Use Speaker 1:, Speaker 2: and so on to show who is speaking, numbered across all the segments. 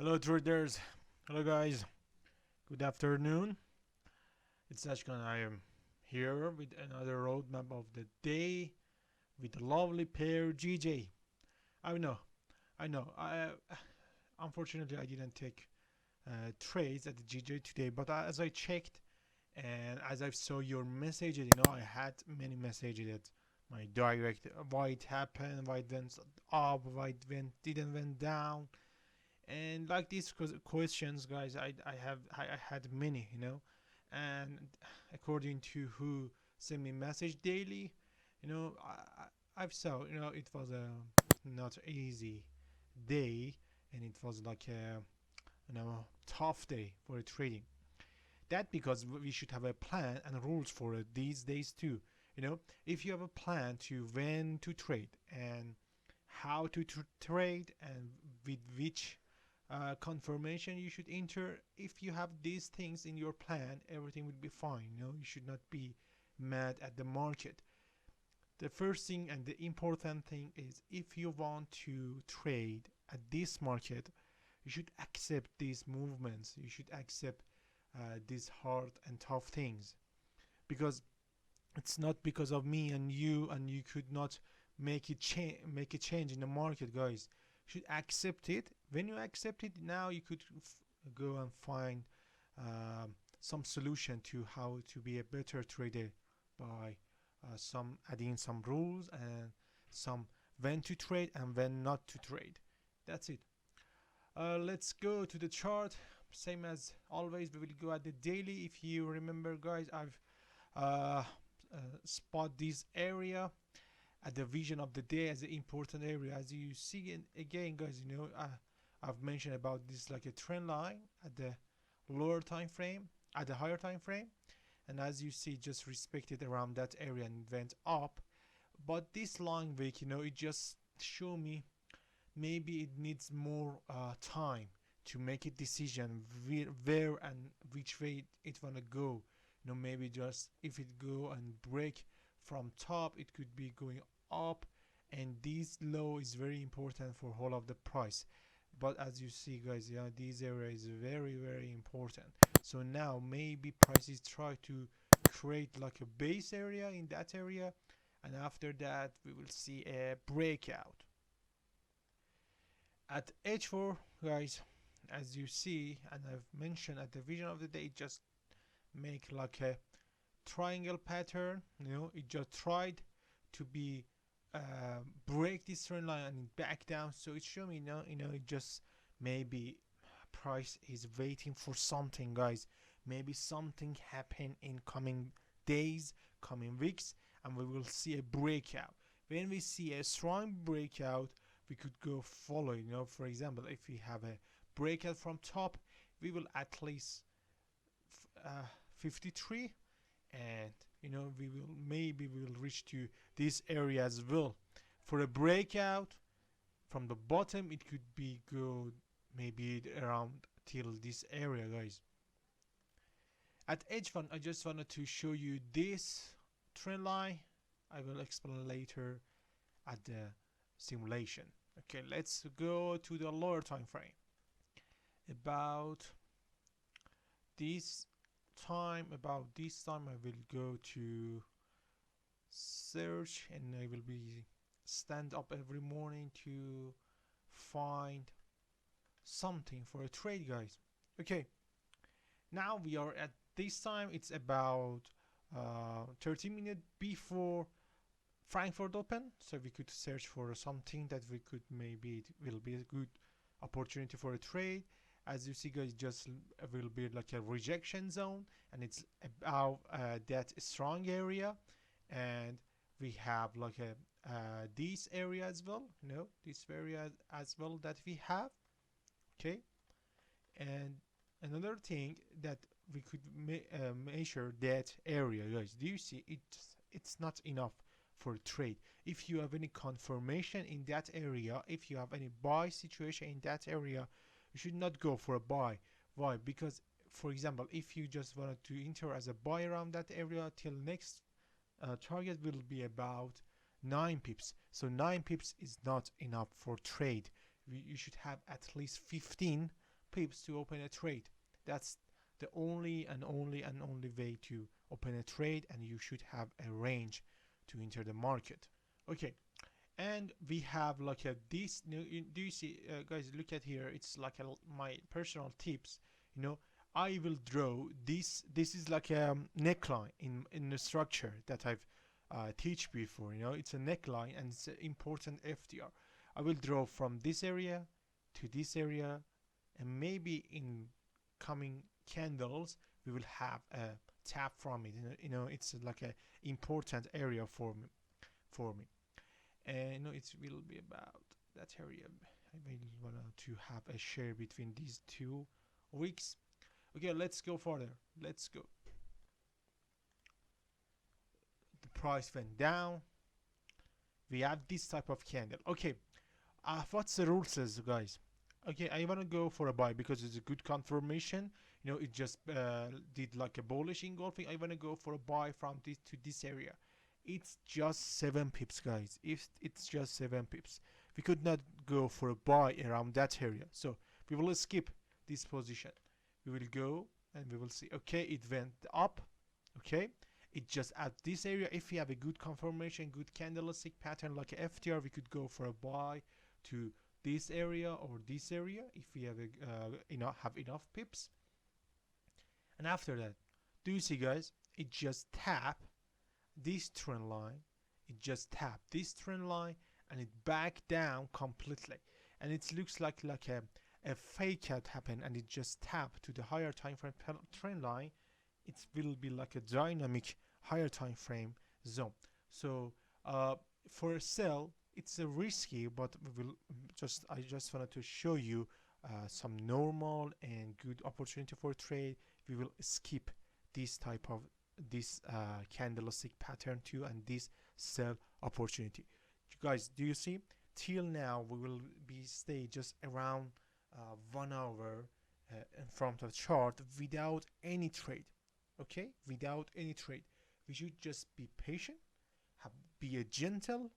Speaker 1: Hello traders, hello guys, good afternoon. It's Ashkan. I am here with another roadmap of the day with the lovely pair GJ. I know, I know. Unfortunately I didn't take trades at the GJ today, but as I checked and as I saw your messages, I had many messages that my direct why it happened, why it went up, why it didn't went down, and like these questions, guys, I had many, and according to who send me message daily, I've saw, it was a not easy day, and it was like a tough day for trading. That because we should have a plan and rules for it these days too. If you have a plan to when to trade and how to trade and with which confirmation you should enter, if you have these things in your plan, everything will be fine. You should not be mad at the market. The first thing and the important thing is, if you want to trade at this market, you should accept these movements, you should accept these hard and tough things, because it's not because of me and you could not make a change in the market, guys. You should accept it. When you accept it, now you could go and find some solution to how to be a better trader by some adding some rules and some when to trade and when not to trade. That's it. Let's go to the chart. Same as always, we will go at the daily. If you remember, guys, I've uh, spot this area at the vision of the day as an important area. As you see, again, guys, I've mentioned about this like a trend line at the lower time frame, at the higher time frame, and as you see, just respected around that area and went up. But this long wick, it just show me maybe it needs more time to make a decision where and which way it wanna go. Maybe just if it go and break from top, it could be going up, and this low is very important for whole of the price. But as you see, guys, yeah, this area is very important. So now maybe prices try to create like a base area in that area, and after that we will see a breakout at h4, guys. As you see, and I've mentioned at the vision of the day, just make like a triangle pattern. It just tried to be break this trend line and back down, so it show me it just maybe price is waiting for something, guys. Maybe something happen in coming days, coming weeks, and we will see a breakout. When we see a strong breakout, we could go follow. For example, if we have a breakout from top, we will at least 53, and we will reach to this area as well. For a breakout from the bottom, it could be good maybe around till this area, guys. At H1, I just wanted to show you this trend line. I will explain later at the simulation. Okay, let's go to the lower time frame. About this time I will go to search, and I will be stand up every morning to find something for a trade, guys. Okay, now we are at this time. It's about 30 minutes before Frankfurt open, so we could search for something that we could, maybe it will be a good opportunity for a trade. As you see, guys, just will be like a rejection zone, and it's about that strong area, and we have like a this area as well, this area as well that we have. Okay, and another thing that we could measure that area, guys. Do you see it's not enough for trade? If you have any confirmation in that area, if you have any buy situation in that area, you should not go for a buy. Why? Because, for example, if you just wanted to enter as a buy around that area, till next target will be about 9 pips. So 9 pips is not enough for trade. You should have at least 15 pips to open a trade. That's the only way to open a trade, and you should have a range to enter the market. Okay, and we have like a this. Do you see, guys? Look at here. It's like my personal tips. You know, I will draw this. This is like a neckline in the structure that I've teach before. You know, it's a neckline and it's an important FTR. I will draw from this area to this area, and maybe in coming candles we will have a tap from it. You know, it's like a important area for me. And you know, it will be about that area. I really want to have a share between these 2 weeks. Okay, let's go further. Let's go. The price went down. We have this type of candle. Okay, what's the rule says, guys? Okay, I want to go for a buy because it's a good confirmation. You know, it just did like a bullish engulfing. I want to go for a buy from this to this area. It's just 7 pips, guys. If it's just 7 pips, we could not go for a buy around that area, so we will skip this position. We will go and we will see. Okay, it went up. Okay, it just at this area. If we have a good confirmation, good candlestick pattern like a FTR, we could go for a buy to this area or this area if we have enough pips. And after that, do you see, guys? It just tap this trend line. It just tap this trend line and it back down completely. And it looks like a fake out happened, and it just tap to the higher time frame trend line. It will be like a dynamic higher time frame zone. So for a sell, it's a risky, but we will I just wanted to show you some normal and good opportunity for trade. We will skip this type of candlestick pattern too, and this sell opportunity. You guys, do you see? Till now we will be stay just around 1 hour in front of the chart without any trade. Okay, without any trade. We should just be patient, be a gentle,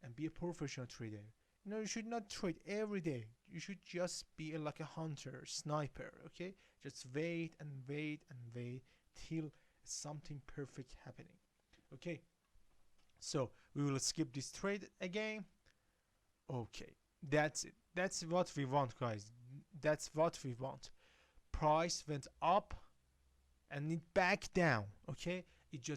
Speaker 1: and be a professional trader. You know, you should not trade every day. You should just be like a hunter, sniper. Okay, just wait and wait and wait till something perfect happening. Okay, so we will skip this trade again. Okay, that's it. That's what we want, guys. That's what we want. Price went up and it back down. Okay, it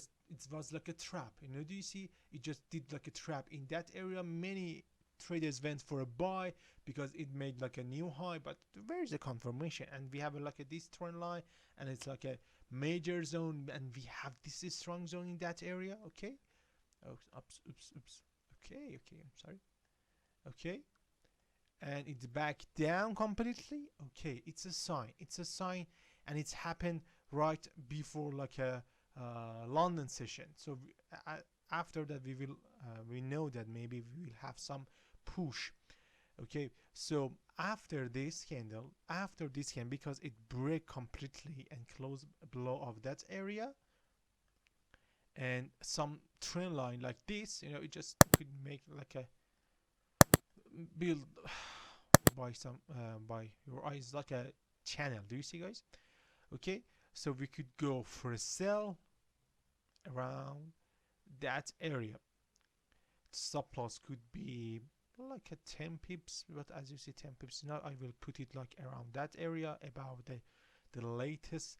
Speaker 1: was like a trap. You know, do you see? It just did like a trap in that area. Many traders went for a buy because it made like a new high, but where is the confirmation? And we have like this trend line, and it's like a major zone, and we have this strong zone in that area. Okay, oops. Okay, I'm sorry. Okay, and it's back down completely. Okay, it's a sign, and it's happened right before like a London session. So after that we know that maybe we will have some push. Okay, so after this candle, because it break completely and close below of that area, and some trend line like this, you know, it just could make like a build by your eyes like a channel. Do you see, guys? Okay, so we could go for a sell around that area. Stop loss could be like a 10 pips, but as you see 10 pips now, I will put it like around that area, about the latest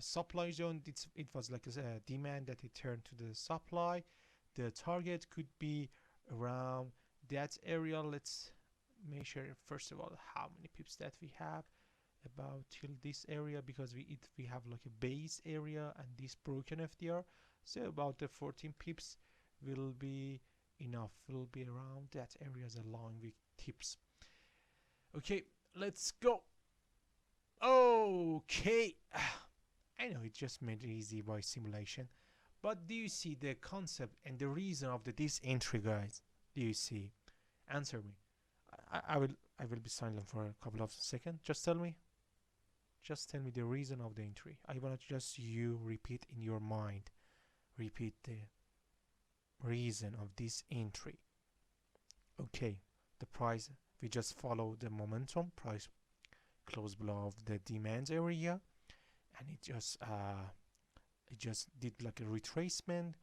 Speaker 1: supply zone. It was like a demand that it turned to the supply. The target could be around that area. Let's make sure first of all how many pips that we have about till this area, because we have like a base area and this broken FDR, so about the 14 pips will be enough. Will be around that areas along with tips. Okay, let's go. Okay, I know it just made it easy by simulation, but do you see the concept and the reason of this entry, guys? Do you see? Answer me. I will be silent for a couple of seconds. Just tell me the reason of the entry. I want to just you repeat in your mind. Repeat the reason of this entry. Okay, the price, we just follow the momentum. Price close below the demand area, and it just did like a retracement,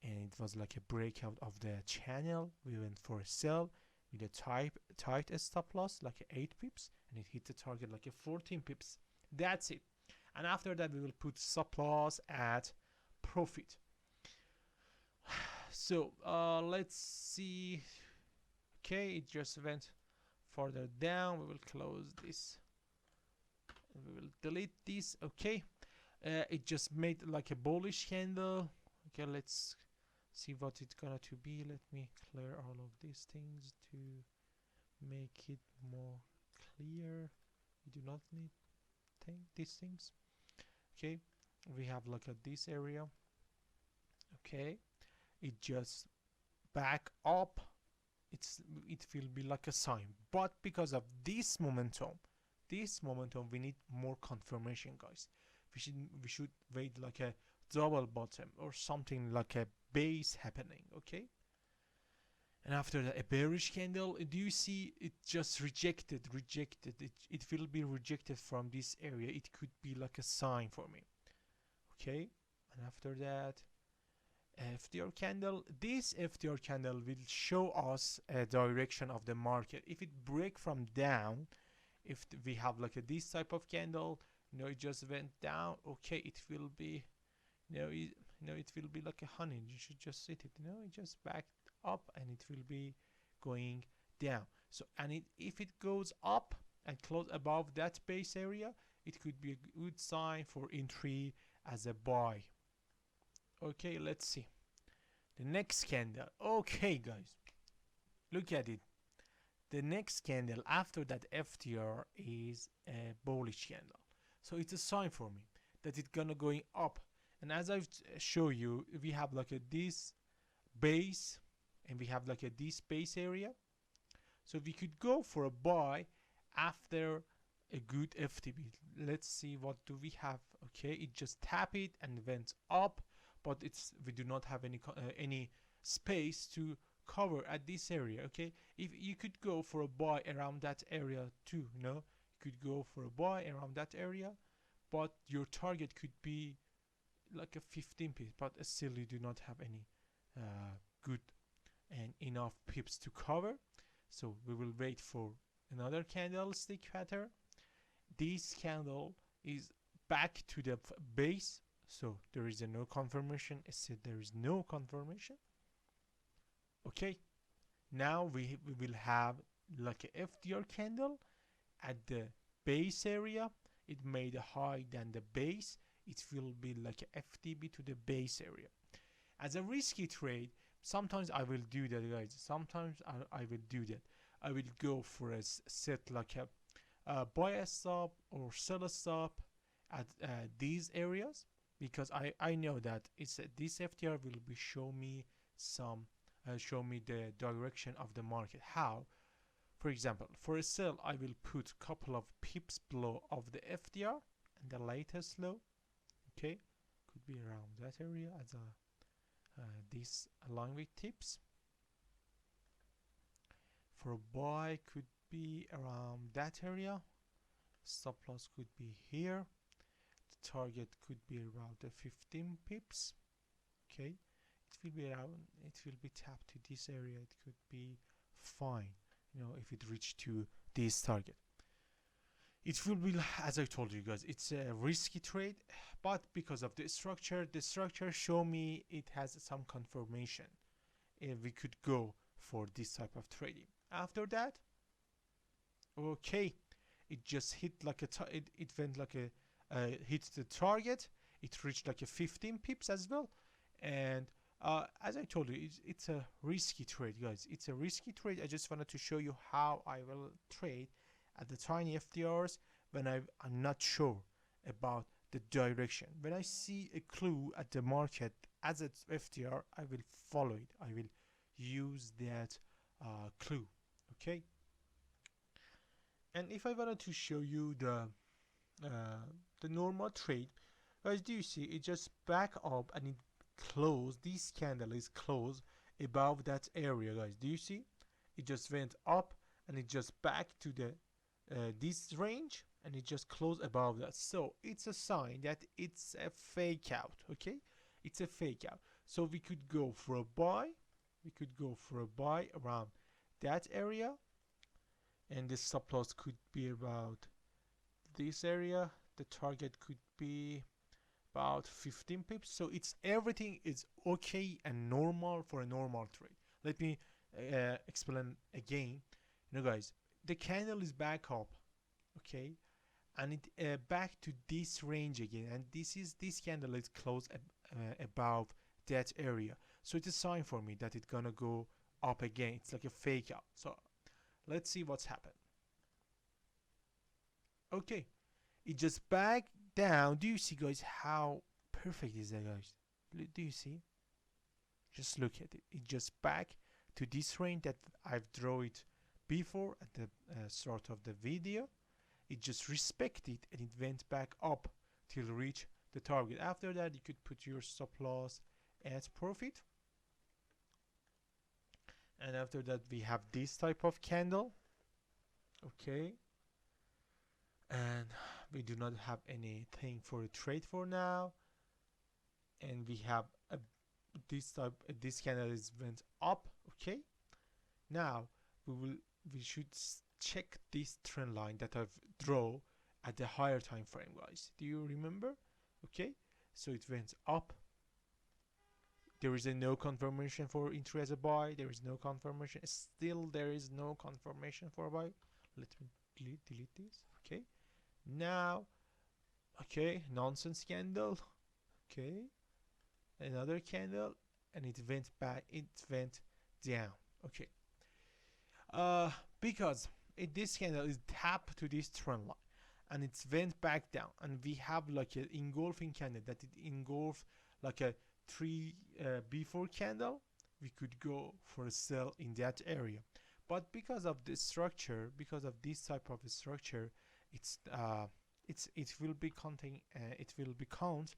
Speaker 1: and it was like a breakout of the channel. We went for a sell with a tight stop loss like 8 pips, and it hit the target like a 14 pips. That's it. And after that we will put stop loss at profit. So let's see. Okay, it just went further down. We will close this and we will delete this. Okay, it just made like a bullish candle. Okay, let's see what it's gonna to be. Let me clear all of these things to make it more clear. We do not need these things. Okay, we have like at this area. Okay, it just back up. It will be like a sign, but because of this momentum we need more confirmation, guys. We should wait like a double bottom or something like a base happening. Okay, and after that a bearish candle. Do you see it just rejected it will be rejected from this area. It could be like a sign for me. Okay, and after that FTR candle. This FTR candle will show us a direction of the market. If it break from down, if we have like this type of candle, it just went down. Okay, it will be it will be like a honey. You should just sit it. It just backed up and it will be going down. So and if it goes up and close above that base area, it could be a good sign for entry as a buy. Okay, let's see the next candle. Okay, guys, look at it. The next candle after that FTR is a bullish candle, so it's a sign for me that it's gonna going up. And as I've show you, we have like this base and we have like this base area, so we could go for a buy after a good FTB. Let's see what do we have. Okay, it just tap it and went up, but we do not have any space to cover at this area. Okay, if you could go for a buy around that area too, you could go for a buy around that area, but your target could be like a 15 pips, but still you do not have any good and enough pips to cover. So we will wait for another candlestick pattern. This candle is back to the base, so there is no confirmation. I said there is no confirmation. Okay, now we will have like a FTR candle at the base area. It made a high than the base. It will be like a FTB to the base area. As a risky trade, sometimes I will do that, guys. Sometimes I will do that. I will go for a set like a buy a stop or sell a stop at these areas, because I know that this FTR will be show me the direction of the market. How? For example, for a sell, I will put couple of pips below of the FTR and the latest low. Okay, could be around that area as this along with tips. For a buy could be around that area. Stop loss could be here. The target could be around the 15 pips. Okay, it will be around. It will be tapped to this area. It could be fine. If it reached to this target. It will be, as I told you guys, it's a risky trade, but because of the structure show me it has some confirmation. We could go for this type of trading. After that, okay, it just hit like it went like a hit the target. It reached like a 15 pips as well, and as I told you, it's a risky trade, guys. It's a risky trade. I just wanted to show you how I will trade at the tiny FTRs when I'm not sure about the direction. When I see a clue at the market as its FTR, I will follow it. I will use that clue. Okay. And if I wanted to show you the normal trade, guys, do you see it just back up and it closed? This candle is closed above that area, guys. Do you see? It just went up and it just back to the this range, and it just closed above that. So it's a sign that it's a fake out. Okay, it's a fake out. So we could go for a buy. We could go for a buy around that area, and the stop loss could be about this area. The target could be about 15 pips. So it's everything is okay and normal for a normal trade. Let me explain again. Guys, the candle is back up, okay, and it back to this range again, and this candle is close above that area. So it's a sign for me that it's gonna go up again. It's like a fake out. So let's see what's happened. Okay, it just back down. Do you see, guys, how perfect is that, guys? Do you see? Just look at it. It just back to this range that I've drawn it before at the start of the video. It just respected and it went back up till reach the target. After that, you could put your stop loss at profit. And after that, we have this type of candle. Okay, and we do not have anything for a trade for now, and we have this candle is went up. Okay, now we should check this trend line that I've drawn at the higher time frame, guys. Do you remember? Okay, so it went up. There is no confirmation for entry as a buy. There is no confirmation. Still, there is no confirmation for a buy. Let me delete this. Okay, now, okay, nonsense candle. Okay, another candle, and it went back. It went down. Okay, because this candle is tapped to this trend line, and it went back down, and we have like an engulfing candle that it engulfed like a 3 before candle. We could go for a sell in that area, but because of the structure, because of this type of a structure, it will be count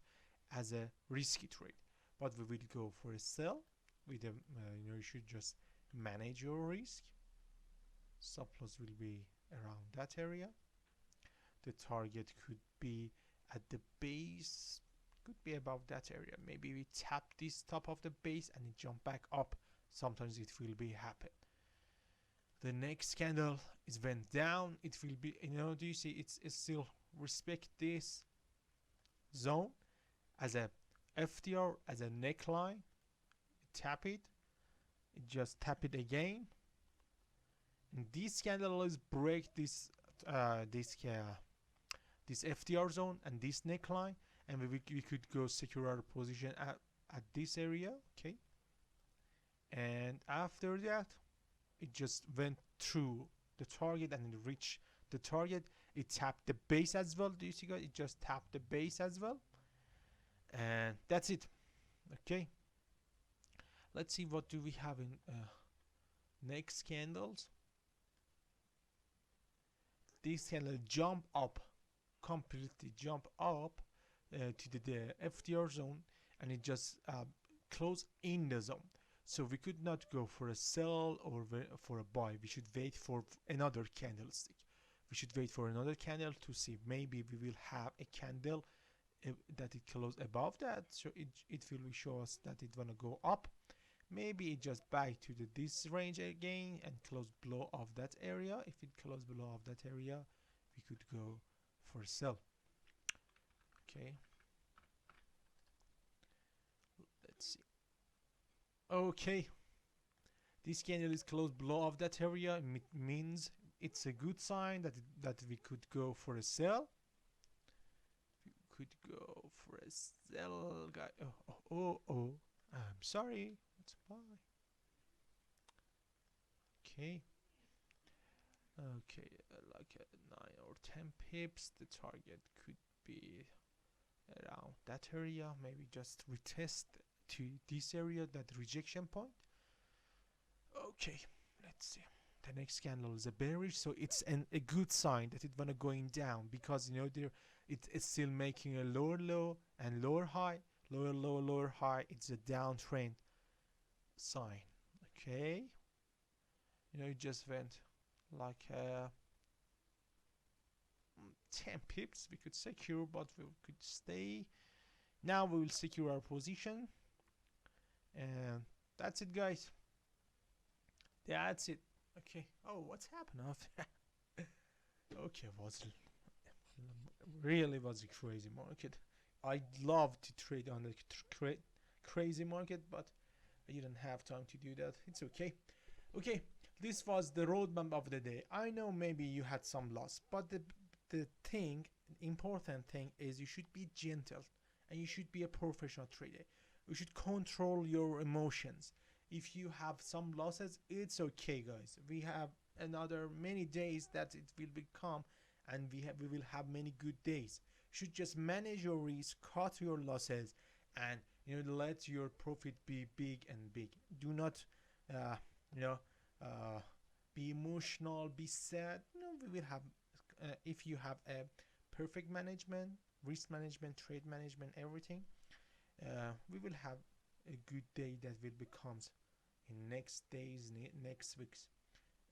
Speaker 1: as a risky trade. But we will go for a sell with a you should just manage your risk. Stop loss will be around that area. The target could be at the base, could be above that area. Maybe we tap this top of the base and it jump back up. Sometimes it will be happen. The next candle is went down. It will be, do you see it's still respect this zone as a FTR, as a neckline. Tap it, just tap it again, and this candle is break this this FTR zone and this neckline, and we could go secure our position at this area. Okay, and after that it just went through the target and it reached the target. It tapped the base as well. Do you see, guys? It just tapped the base as well, and that's it. Okay, let's see what do we have in next candles. This candle jump up, completely jump up to the FTR zone, and it just close in the zone. So we could not go for a sell or for a buy. We should wait for another candlestick. We should wait for another candle to see. Maybe we will have a candle that it close above that, so it will show us that it wanna go up. Maybe it just back to this range again and close below of that area. If it close below of that area, we could go for sell. Okay, let's see. Okay, this candle is closed below of that area. It means it's a good sign that we could go for a sell. We could go for a sell, guy. Oh, I'm sorry. Let's buy. Okay, like 9 or 10 pips. The target could be around that area. Maybe just retest to this area, that rejection point. Okay, let's see. The next candle is a bearish, so it's a good sign that it wanna going down, because there it's still making a lower low and lower high, lower low, lower high. It's a downtrend sign. Okay, it just went like 10 pips we could secure, but we could stay. Now we will secure our position, and that's it, guys. That's it. Okay. Oh, what's happened after? Okay, was a crazy market. I love to trade on the crazy market, but I didn't have time to do that. It's okay. Okay, this was the roadmap of the day. I know maybe you had some loss, but the important thing is you should be gentle and you should be a professional trader. You should control your emotions. If you have some losses, it's okay, guys. We have another many days that it will become, and we will have many good days. You should just manage your risk, cut your losses, and let your profit be big and big. Do not you know be emotional, be sad. We will have if you have a perfect management, risk management, trade management, everything, we will have a good day that will becomes in next days, next weeks.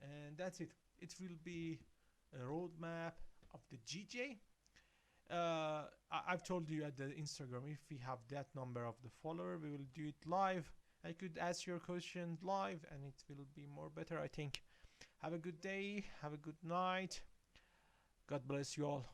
Speaker 1: And that's it. It will be a roadmap of the GJ. I've told you at the Instagram, if we have that number of the follower, we will do it live. I could ask your question live, and it will be more better, I think. Have a good day. Have a good night. God bless you all.